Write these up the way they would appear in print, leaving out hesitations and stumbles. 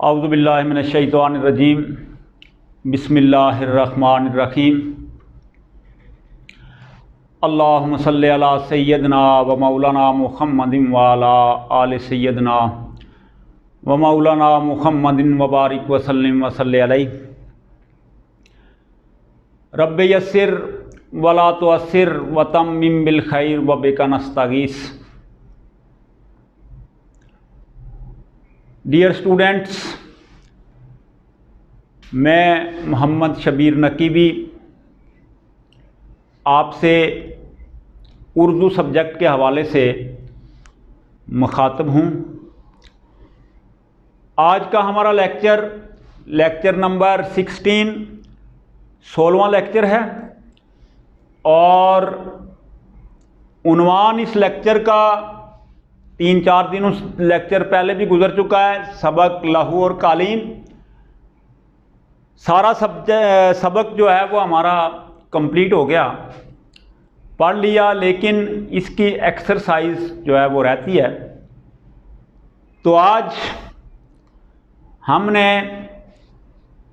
औज़ुबिल्लाहि मिनश्शैतानिर्रजीम बिस्मिल्लाहिर्रहमानिर्रहीम। अल्लाहुम्मा सल्लि अला सय्यदना व मौलाना मुहम्मदिन व अला आलि सय्यदना व मौलाना मुहम्मदिन व बारिक व सल्लिम व सल्लि अलैहि। रब्बि यस्सिर व ला तुअस्सिर व तम्मिम बिल खैर व बिका नस्तगीस। डियर स्टूडेंट्स, मैं मोहम्मद शबीर नकीबी आपसे उर्दू सब्जेक्ट के हवाले से मुखातब हूँ। आज का हमारा लेक्चर नंबर 16वां लेक्चर है और उन्वान इस लेक्चर का 3-4 दिन उस लेक्चर पहले भी गुजर चुका है। सबक लहू और कालीन, सारा सबक जो है वो हमारा कंप्लीट हो गया, पढ़ लिया, लेकिन इसकी एक्सरसाइज जो है वो रहती है। तो आज हमने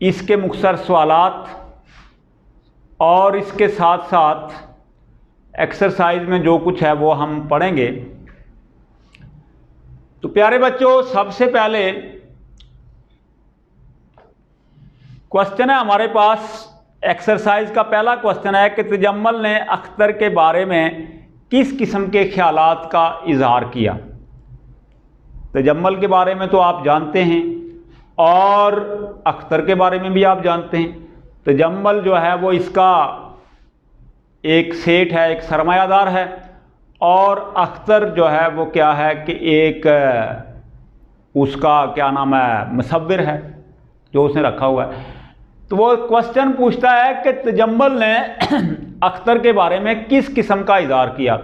इसके मुख्तसर सवालात और इसके साथ साथ एक्सरसाइज में जो कुछ है वो हम पढ़ेंगे। तो प्यारे बच्चों, सबसे पहले क्वेश्चन है हमारे पास। एक्सरसाइज का पहला क्वेश्चन है कि तजम्मल ने अख्तर के बारे में किस किस्म के ख्यालात का इजहार किया। तजम्मल के बारे में तो आप जानते हैं और अख्तर के बारे में भी आप जानते हैं। तजम्मल जो है वो इसका एक सेठ है, एक सरमायादार है, और अख्तर जो है वो क्या है कि एक उसका क्या नाम है, मुसव्विर है जो उसने रखा हुआ है। तो वो क्वेश्चन पूछता है कि तजम्मल ने अख्तर के बारे में किस किस्म का इजहार किया।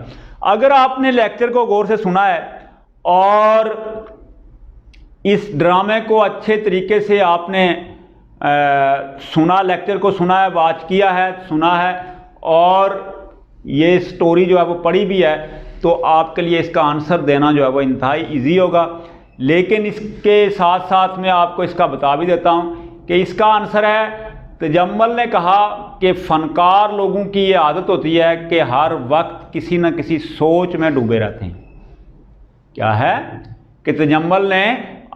अगर आपने लेक्चर को गौर से सुना है और इस ड्रामे को अच्छे तरीके से आपने सुना, लेक्चर को सुना है, वाच किया है, सुना है और ये स्टोरी जो है वो पढ़ी भी है, तो आपके लिए इसका आंसर देना जो है वो इंतहाई इजी होगा। लेकिन इसके साथ साथ मैं आपको इसका बता भी देता हूँ कि इसका आंसर है, तजम्मल ने कहा कि फ़नकार लोगों की ये आदत होती है कि हर वक्त किसी न किसी सोच में डूबे रहते हैं। क्या है कि तजम्मल ने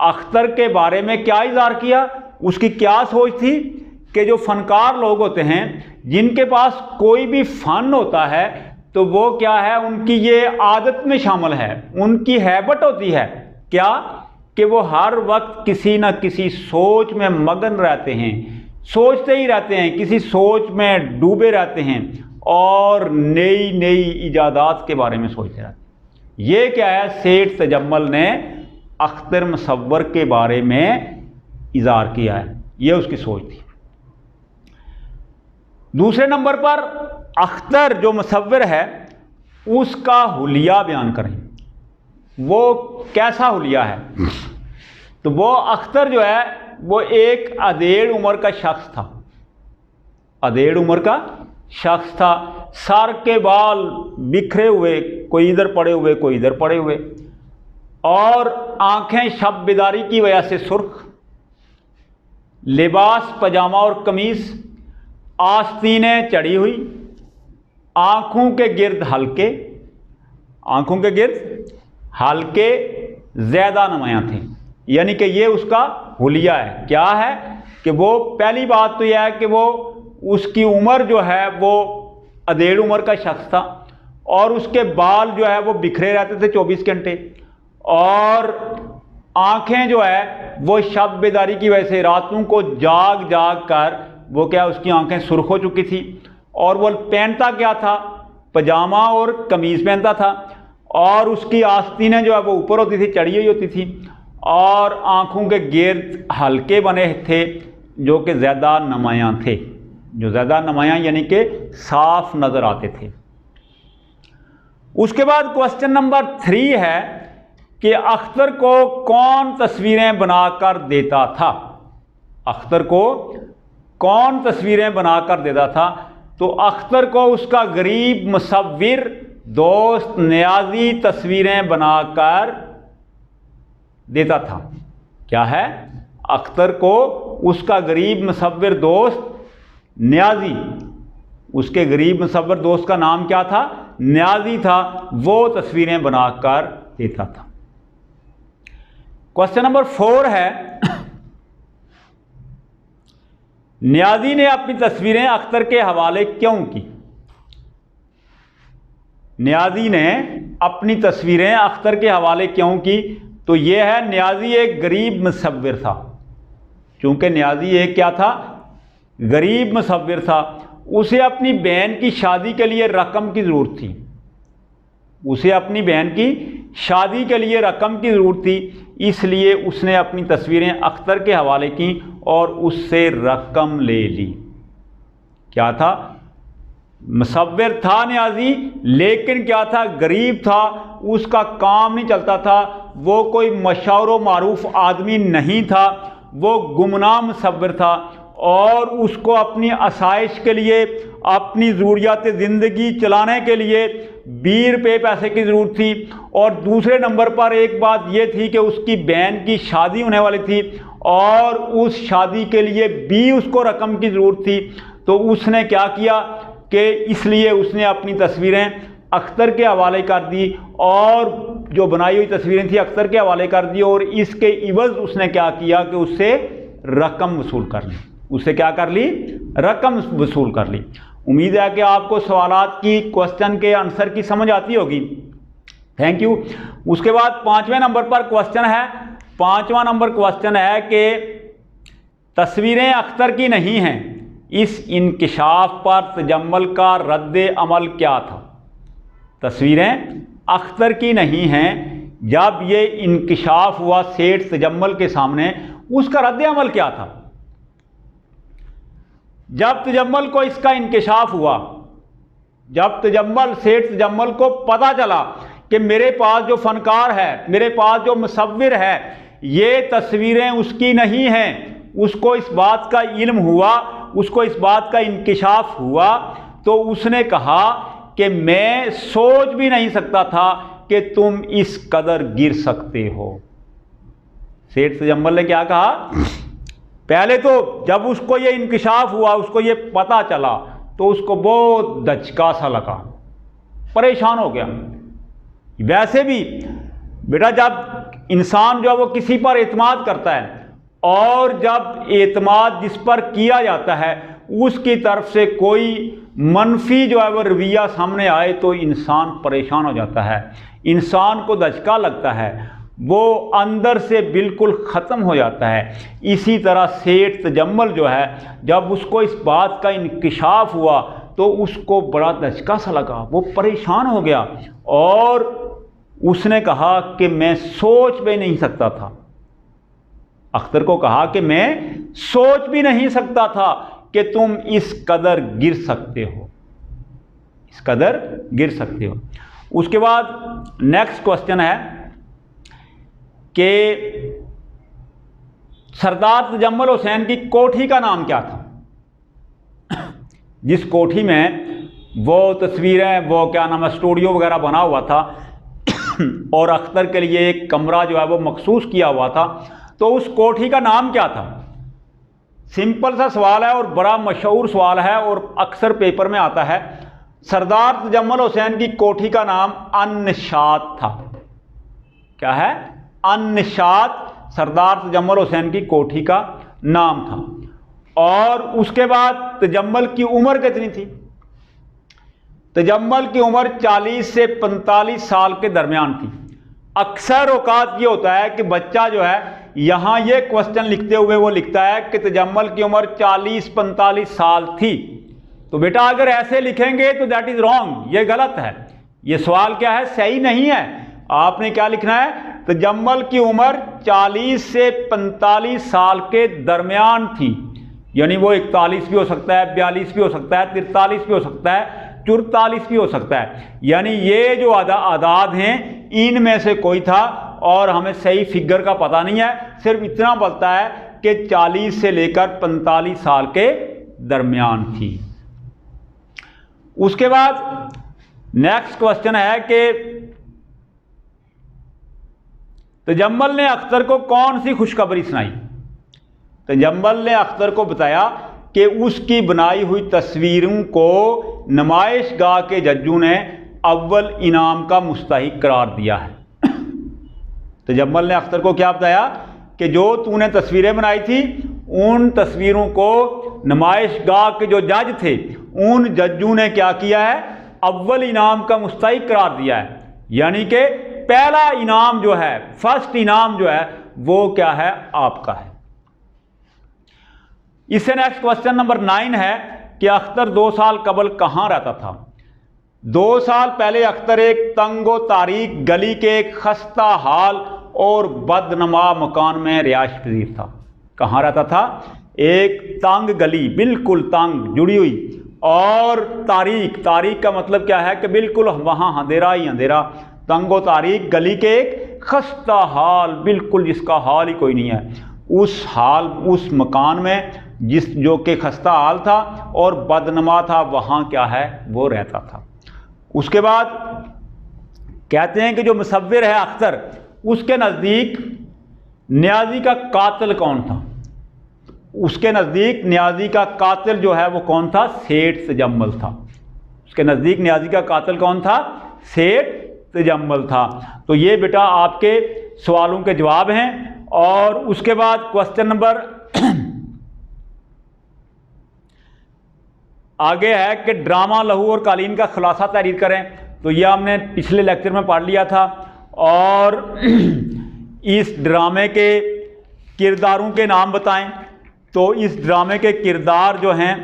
अख्तर के बारे में क्या इज़हार किया, उसकी क्या सोच थी कि जो फ़नकार लोग होते हैं, जिनके पास कोई भी फ़न होता है, तो वो क्या है, उनकी ये आदत में शामिल है, उनकी हैबिट होती है क्या कि वो हर वक्त किसी न किसी सोच में मगन रहते हैं, सोचते ही रहते हैं, किसी सोच में डूबे रहते हैं और नई नई इजादात के बारे में सोचते रहते हैं। ये क्या है, सेठ तजम्मल ने अख्तर मुसव्विर के बारे में इज़हार किया है, ये उसकी सोच थी। दूसरे नंबर पर अख्तर जो मुसव्विर है उसका हुलिया बयान करें। वो कैसा हुलिया है? तो वो अख्तर जो है वो एक अधेड़ उम्र का शख्स था, अधेड़ उम्र का शख्स था। सर के बाल बिखरे हुए, कोई इधर पड़े हुए, कोई इधर पड़े हुए, और आंखें शब बेदारी की वजह से सुर्ख, लिबास पजामा और कमीज, आस्तीनें चढ़ी हुई, आंखों के गिर्द हल्के, आंखों के गिर्द हल्के ज़्यादा नुमायां थे। यानी कि ये उसका हुलिया है। क्या है कि वो पहली बात तो यह है कि वो उसकी उम्र जो है वो अधेड़ उम्र का शख्स था और उसके बाल जो है वो बिखरे रहते थे 24 घंटे, और आंखें जो है वो शब बेदारी की वजह से रातों को जाग जाग कर वो क्या, उसकी आंखें सुर्ख हो चुकी थी। और वो पहनता क्या था, पजामा और कमीज़ पहनता था, और उसकी आस्तीनें जो है वो ऊपर होती थी, चढ़ी हुई होती थी, और आंखों के गिर्द हल्के बने थे जो कि ज़्यादा नुमायां थे, जो ज़्यादा नुमायां यानी कि साफ नज़र आते थे। उसके बाद क्वेश्चन नंबर 3 है कि अख्तर को कौन तस्वीरें बनाकर देता था। अख्तर को कौन तस्वीरें बनाकर देता था? तो अख्तर को उसका गरीब मुसव्विर दोस्त नियाजी तस्वीरें बनाकर देता था। क्या है? अख्तर को उसका गरीब मुसव्विर दोस्त न्याजी, उसके गरीब मुसव्विर दोस्त का नाम क्या था? न्याजी था, वो तस्वीरें बनाकर देता था। क्वेश्चन नंबर 4 है, न्याजी ने अपनी तस्वीरें अख्तर के हवाले क्यों की? न्याजी ने अपनी तस्वीरें अख्तर के हवाले क्यों की? तो यह है, न्याजी एक गरीब मुसव्विर था। चूंकि न्याजी एक क्या था? गरीब मुसव्विर था। उसे अपनी बहन की शादी के लिए रकम की ज़रूरत थी, उसे अपनी बहन की शादी के लिए रकम की ज़रूरत थी, इसलिए उसने अपनी तस्वीरें अख्तर के हवाले की और उससे रकम ले ली। क्या था? मुसव्विर था न्याजी, लेकिन क्या था? गरीब था, उसका काम नहीं चलता था, वो कोई मशहूर मारूफ आदमी नहीं था, वो गुमनाम मुसव्विर था और उसको अपनी आसाइश के लिए, अपनी ज़रूरियात ज़िंदगी चलाने के लिए 20 रुपये पैसे की ज़रूरत थी। और दूसरे नंबर पर एक बात ये थी कि उसकी बहन की शादी होने वाली थी और उस शादी के लिए भी उसको रकम की ज़रूरत थी। तो उसने क्या किया कि इसलिए उसने अपनी तस्वीरें अख्तर के हवाले कर दी और जो बनाई हुई तस्वीरें थी अख्तर के हवाले कर दी, और इसके इवज़ उसने क्या किया कि उससे रकम वसूल कर ली। उससे क्या कर ली? रकम वसूल कर ली। उम्मीद है कि आपको सवालात की, क्वेश्चन के आंसर की समझ आती होगी। Thank you. उसके बाद 5वें नंबर पर क्वेश्चन है। 5वां नंबर क्वेश्चन है कि तस्वीरें अख्तर की नहीं हैं, इस इंकिशाफ पर तजम्मुल का रद्द अमल क्या था? तस्वीरें अख्तर की नहीं हैं, जब ये इंकिशाफ हुआ सेठ तजम्मुल के सामने, उसका रद्द अमल क्या था? जब तजम्मुल को इसका इंकिशाफ हुआ, जब सेठ तजम्मुल को पता चला कि मेरे पास जो फनकार है, मेरे पास जो मुसव्विर है, ये तस्वीरें उसकी नहीं हैं, उसको इस बात का इल्म हुआ, उसको इस बात का इंकिशाफ हुआ, तो उसने कहा कि मैं सोच भी नहीं सकता था कि तुम इस कदर गिर सकते हो। सेठ तजम्मुल ने क्या कहा? पहले तो जब उसको ये इंकिशाफ हुआ, उसको ये पता चला, तो उसको बहुत दचका सा लगा, परेशान हो गया। वैसे भी बेटा, जब इंसान जो है वो किसी पर एतमाद करता है और जब एतमाद जिस पर किया जाता है उसकी तरफ से कोई मनफी जो है वो रवैया सामने आए तो इंसान परेशान हो जाता है, इंसान को दचका लगता है, वो अंदर से बिल्कुल ख़त्म हो जाता है। इसी तरह सेठ तजम्मुल जो है, जब उसको इस बात का इंकिशाफ हुआ तो उसको बड़ा दचका सा लगा, वो परेशान हो गया और उसने कहा कि मैं सोच भी नहीं सकता था। अख्तर को कहा कि मैं सोच भी नहीं सकता था कि तुम इस कदर गिर सकते हो, इस कदर गिर सकते हो। उसके बाद नेक्स्ट क्वेश्चन है कि सरदार तजम्मुल हुसैन की कोठी का नाम क्या था? जिस कोठी में वो तस्वीरें, वो क्या नाम है, स्टूडियो वगैरह बना हुआ था और अख्तर के लिए एक कमरा जो है वो मखसूस किया हुआ था, तो उस कोठी का नाम क्या था? सिंपल सा सवाल है और बड़ा मशहूर सवाल है और अक्सर पेपर में आता है। सरदार तजम्मुल हुसैन की कोठी का नाम अन-निशात था। क्या है? अन-निशात सरदार तजम्मुल हुसैन की कोठी का नाम था। और उसके बाद तजम्मुल की उम्र कितनी थी? तजम्मुल की उम्र 40 से 45 साल के दरमियान थी। अक्सर औकात ये होता है कि बच्चा जो है यहाँ ये क्वेश्चन लिखते हुए वो लिखता है कि तजम्मुल की उम्र 40-45 साल थी। तो बेटा अगर ऐसे लिखेंगे तो दैट इज रॉन्ग, ये गलत है। ये सवाल क्या है? सही नहीं है। आपने क्या लिखना है? तजम्मुल की उम्र 40 से 45 साल के दरमियान थी, यानी वो 41 भी हो सकता है, 42 भी हो सकता है, 43 भी हो सकता है, 44 भी हो सकता है। यानी ये जो आदाद हैं इनमें से कोई था और हमें सही फिगर का पता नहीं है, सिर्फ इतना पता है कि 40 से लेकर 45 साल के दरमियान थी। उसके बाद नेक्स्ट क्वेश्चन है कि तजम्मुल ने अख्तर को कौन सी खुशखबरी सुनाई? तजम्मल ने अख्तर को बताया कि उसकी बनाई हुई तस्वीरों को नुमाइशगाह के जज्जों ने अव्वल इनाम का मुस्तहिक करार दिया है। तजम्मल ने अख्तर को क्या बताया कि जो तूने तस्वीरें बनाई थी उन तस्वीरों को नुमाइशगाह के जो जज थे उन जज्जों ने क्या किया है, अव्वल इनाम का मुस्तहिक करार दिया है। यानी कि पहला इनाम जो है, फर्स्ट इनाम जो है वो क्या है, आपका है। इससे नेक्स्ट क्वेश्चन नंबर 9 है कि अख्तर 2 साल कबल कहाँ रहता था। 2 साल पहले अख्तर एक तंगो तारीक गली के एक खस्ता हाल और बदनमा मकान में रिहाइश पजीर था। कहाँ रहता था? एक तंग गली, बिल्कुल तंग जुड़ी हुई, और तारीक, तारीक का मतलब क्या है कि बिल्कुल वहाँ अंधेरा ही अंधेरा, तंगो तारीक गली के एक खस्ता हाल, बिल्कुल जिसका हाल ही कोई नहीं है, उस मकान में जो कि खस्ता हाल था और बदनमा था, वहाँ क्या है वो रहता था। उसके बाद कहते हैं कि जो मुसव्विर है अख्तर, उसके नज़दीक नियाज़ी का कातिल कौन था? उसके नज़दीक नियाज़ी का कातिल जो है वो कौन था? सेठ तजम्मल था। उसके नज़दीक नियाज़ी का कातिल कौन था? सेठ तजम्मल था। तो ये बेटा आपके सवालों के जवाब हैं। और उसके बाद क्वेश्चन नंबर आगे है कि ड्रामा लहू और कालीन का खुलासा तहरीर करें। तो यह हमने पिछले लेक्चर में पढ़ लिया था। और इस ड्रामे के किरदारों के नाम बताएं। तो इस ड्रामे के किरदार जो हैं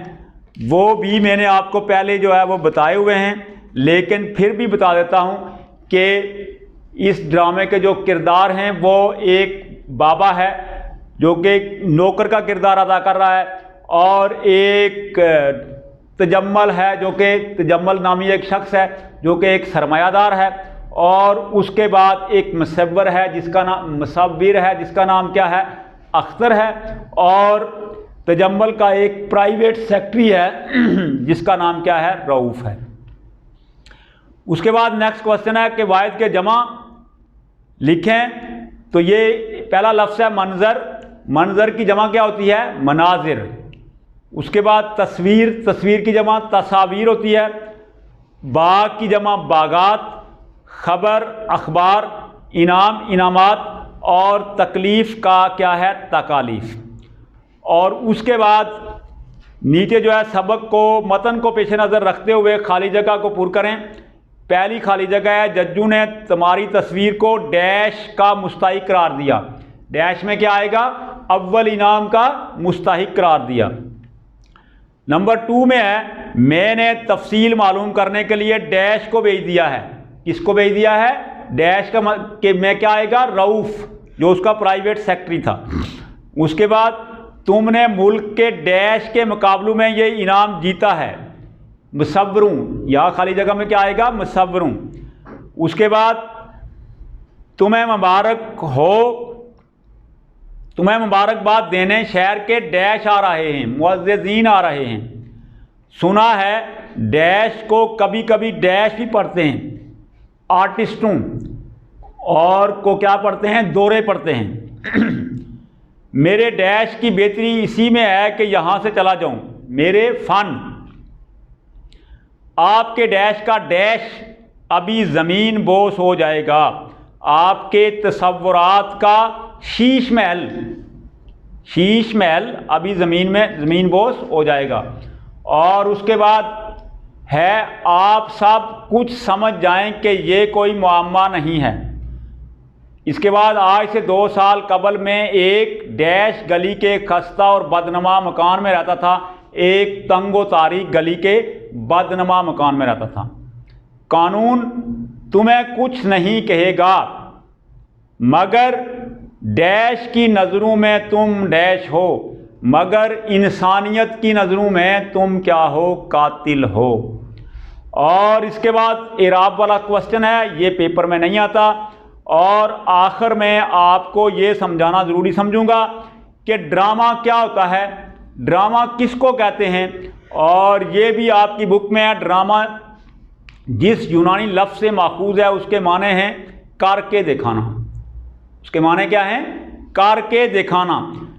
वो भी मैंने आपको पहले जो है वो बताए हुए हैं, लेकिन फिर भी बता देता हूं कि इस ड्रामे के जो किरदार हैं वो एक बाबा है जो कि नौकर का किरदार अदा कर रहा है, और एक तजम्मल है जो कि तजम्मल नामी एक शख्स है जो कि एक सरमायादार है, और उसके बाद एक मुसव्विर है जिसका नाम क्या है? अख्तर है, और तजम्मल का एक प्राइवेट सेक्रेटरी है जिसका नाम क्या है? रऊफ है। उसके बाद नेक्स्ट क्वेश्चन है कि वाहिद के जमा लिखें। तो ये पहला लफ्ज़ है मंजर। मंजर की जमा क्या होती है? मनाजिर। उसके बाद तस्वीर, तस्वीर की जमा तस्वीर होती है। बाग की जमा बागात, खबर अखबार, इनाम इनामात, और तकलीफ़ का क्या है? तकालीफ। और उसके बाद नीचे जो है सबक को, मतन को पेश नज़र रखते हुए खाली जगह को पूर करें। पहली खाली जगह है जज्जू ने तुम्हारी तस्वीर को डैश का मुस्तहिक करार दिया। डैश में क्या आएगा? अव्वल इनाम का मुस्तहिक करार दिया। नंबर 2 में है मैंने तफसील मालूम करने के लिए डैश को भेज दिया है। किसको भेज दिया है? डैश का में क्या आएगा? रऊफ, जो उसका प्राइवेट सेक्रेटरी था। उसके बाद तुमने मुल्क के डैश के मुकाबलों में ये इनाम जीता है। मुसव्विरों, या खाली जगह में क्या आएगा? मुसव्विरों। उसके बाद तुम्हें मुबारकबाद देने शहर के डैश आ रहे हैं, मुअज़्ज़िज़ीन आ रहे हैं। सुना है डैश को कभी कभी डैश भी पढ़ते हैं, आर्टिस्टों, और को क्या पढ़ते हैं? दौरे पढ़ते हैं। मेरे डैश की बेहतरी इसी में है कि यहाँ से चला जाऊँ। मेरे फन, आपके डैश का डैश अभी ज़मीन बोस हो जाएगा। आपके तसव्वुरात का शीश महल अभी ज़मीन बोस हो जाएगा। और उसके बाद है आप सब कुछ समझ जाएं कि ये कोई मुअम्मा नहीं है। इसके बाद आज से 2 साल कबल में एक डैश गली के खस्ता और बदनमा मकान में रहता था। एक तंगो तारीक गली के बदनमा मकान में रहता था। कानून तुम्हें कुछ नहीं कहेगा मगर डैश की नज़रों में तुम डैश हो, मगर इंसानियत की नज़रों में तुम क्या हो? कातिल हो। और इसके बाद इराब वाला क्वेश्चन है, ये पेपर में नहीं आता। और आखिर में आपको ये समझाना ज़रूरी समझूंगा कि ड्रामा क्या होता है, ड्रामा किसको कहते हैं। और ये भी आपकी बुक में है। ड्रामा जिस यूनानी लफ्ज़ से माखूज़ है उसके माने हैं करके दिखाना। उसके माने क्या हैं? करके दिखाना।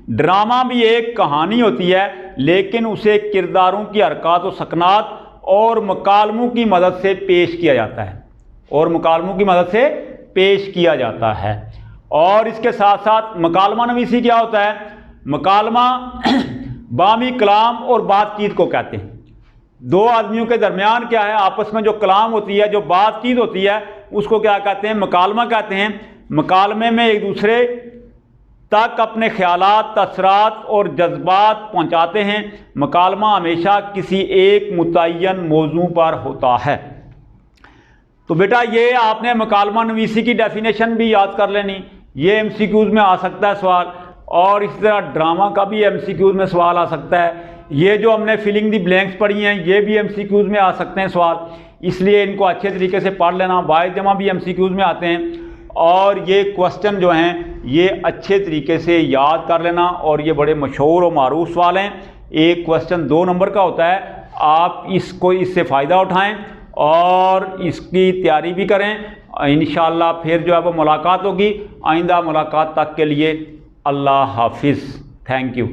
ड्रामा भी एक कहानी होती है, लेकिन उसे किरदारों की हरकत व सकनात और मकालमों की मदद से पेश किया जाता है, और मकालमों की मदद से पेश किया जाता है। और इसके साथ साथ मकालमा नवीसी क्या होता है? मकालमा बामी कलाम और बातचीत को कहते हैं। दो आदमियों के दरमियान क्या है, आपस में जो कलाम होती है, जो बातचीत होती है, उसको क्या कहते हैं? मकालमा कहते हैं। मकालमे में एक दूसरे तक अपने ख्यालात, तसरात और जज्बात पहुंचाते हैं। मकालमा हमेशा किसी एक मुतय्यन मौजू पर होता है। तो बेटा ये आपने मकालमा नवीसी की डेफिनेशन भी याद कर लेनी, ये एमसीक्यूज़ में आ सकता है सवाल, और इसी तरह ड्रामा का भी एमसीक्यूज़ में सवाल आ सकता है। ये जो हमने फिलिंग दी ब्लैंक्स पढ़ी हैं, ये भी एमसीक्यूज़ में आ सकते हैं सवाल, इसलिए इनको अच्छे तरीके से पढ़ लेना। वाइज जमा भी एमसीक्यूज़ में आते हैं, और ये क्वेश्चन जो हैं ये अच्छे तरीके से याद कर लेना, और ये बड़े मशहूर और मारूफ सवाल हैं। एक क्वेश्चन 2 नंबर का होता है, आप इससे फ़ायदा उठाएं और इसकी तैयारी भी करें। इंशाअल्लाह फिर जो है वो मुलाकात होगी। आइंदा मुलाकात तक के लिए अल्लाह हाफिज़। Thank you.